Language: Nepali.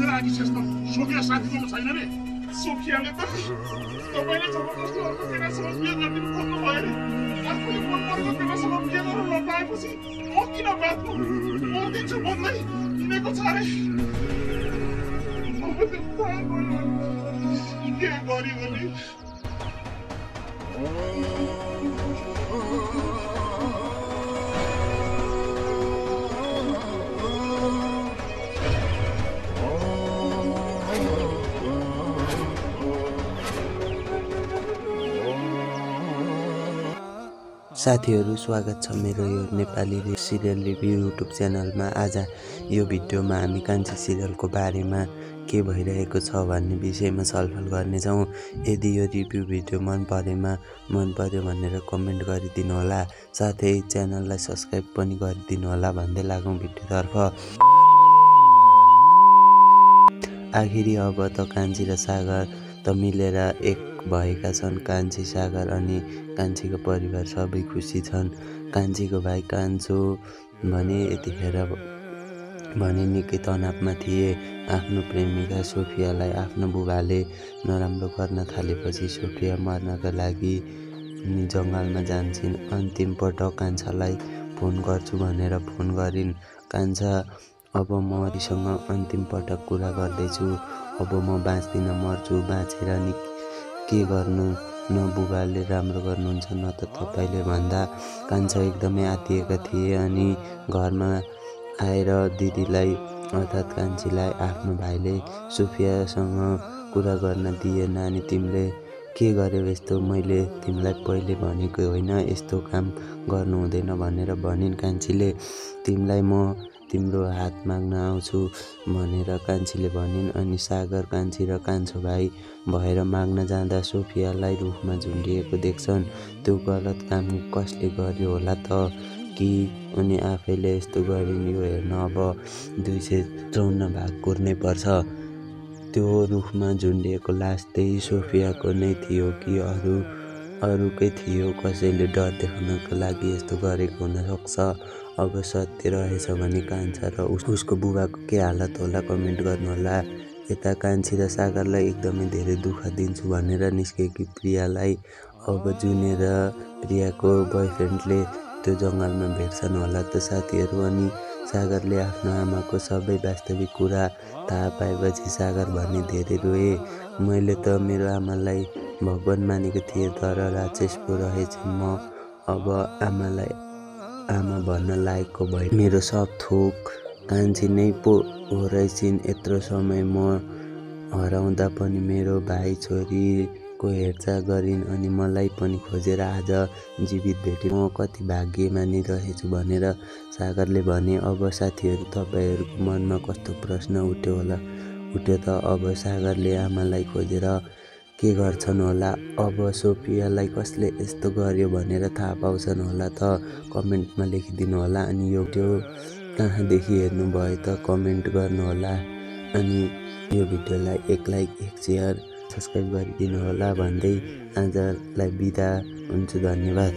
लागि त्यस्तो सोफिया साथी गर्नु छैन रे सोफियाले त तपाईले जबरजस्ती अर्को केटासँग बिहे गरिदिनु खोज्नु भयो रे आफूले मन परेको केटासँग बिहे गर्न नपाएपछि म किन बाँच्नु मर्दिन्छु भन्दै हिँडेको छ रे अब त्यो थाहा भयो के गरियो नि साथीहरु स्वागत छ मेरो यो नेपाली सिरियल रिभ्यू युट्युब च्यानलमा। आज यो भिडियोमा हामी कान्छी सिरियलको बारेमा के भइरहेको छ भन्ने विषयमा छलफल गर्नेछौँ। यदि यो रिभ्यू भिडियो मन पर्यो भनेर कमेन्ट गरिदिनु होला, साथै च्यानललाई सब्स्क्राइब पनि गरिदिनु होला भन्दै लागौं भिडियोतर्फ। आखिरी अब त कान्छी र सागर त मिलेर एक भएका छन्। कान्छी, सागर अनि कान्छीको परिवार सबै खुसी छन्। कान्छीको भाइ कान्छो भने यतिखेर निकै तनावमा थिए। आफ्नो प्रेमिका सोफियालाई आफ्नो बुबाले नराम्रो गर्न थालेपछि सोफिया मर्नका लागि जङ्गलमा जान्छन्। अन्तिम पटक कान्छालाई फोन गर्छु भनेर फोन गरिन्। कान्छा, अब म हरिसँग अन्तिम पटक कुरा गर्दैछु। अब म बाँच्दिन, मर्छु। बाँचेर नि के गर्नु? न बुबाले राम्रो गर्नुहुन्छ न त तपाईँले भन्दा कान्छा एकदमै आत्तिएका थिए अनि घरमा आएर दिदीलाई अर्थात् कान्छीलाई आफ्नो भाइले सोफियासँग कुरा गर्न दिए। नानी, तिमीले के गर्यौ यस्तो? मैले तिमीलाई पहिले भनेको होइन यस्तो काम गर्नु हुँदैन भनेर भनिन् कान्छीले। तिमीलाई म तिम्रो हात माग्न आउँछु भनेर कान्छीले भनिन्। अनि सागर, कान्छी र कान्छो भाइ भएर माग्न जाँदा सोफियालाई रुखमा झुन्डिएको देख्छन्। त्यो गलत काम कसले गर्यो होला त कि उनी आफैले यस्तो गरिन्? यो हेर्न अब 254 भाग कुर्नै पर्छ। त्यो रुखमा झुन्डिएको लास त्यही सोफियाको नै थियो कि अरूकै थियो? कसैले डर देखाउनको लागि यस्तो गरेको हुन सक्छ। अब सत्य रहेछ भने कान्छा र उसको बुबाको के हालत होला कमेन्ट गर्नुहोला। यता कान्छी र सागरलाई एकदमै धेरै दुःख दिन्छु भनेर निस्केकी प्रियालाई अब जुने र प्रियाको बोयफ्रेन्डले त्यो जङ्गलमा भेट्छन् होला त साथीहरू। अनि सागरले आफ्नो आमाको सबै वास्तविक कुरा थाहा पाएपछि सागर भने धेरै रोए। मैले त मेरो आमालाई भगवान मानेको थिएँ, तर राक्षस पो रहेछन् म। अब आमालाई आमा भन्न लायकको भए मेरो सब थोक कान्छी नै पो हो रहेछन्। यत्रो समय म हराउँदा पनि मेरो भाइ छोरीको हेरचाह गरिन् अनि मलाई पनि खोजेर आज जीवित भेटे। म कति भाग्यमानी रहेछु भनेर सागरले भने। अब साथीहरू, तपाईँहरूको मनमा कस्तो प्रश्न उठ्यो त? अब सागरले आमालाई खोजेर के गर्छन् होला? अब सोफियालाई कसले यस्तो गर्यो भनेर थाहा पाउँछन् होला त? कमेन्टमा लेखिदिनु होला। अनि यो भिडियो कहाँदेखि हेर्नुभयो त कमेन्ट गर्नुहोला। अनि यो भिडियोलाई एक लाइक, एक सेयर, सब्स्क्राइब गरिदिनु होला भन्दै आजलाई बिदा हुन्छु। धन्यवाद।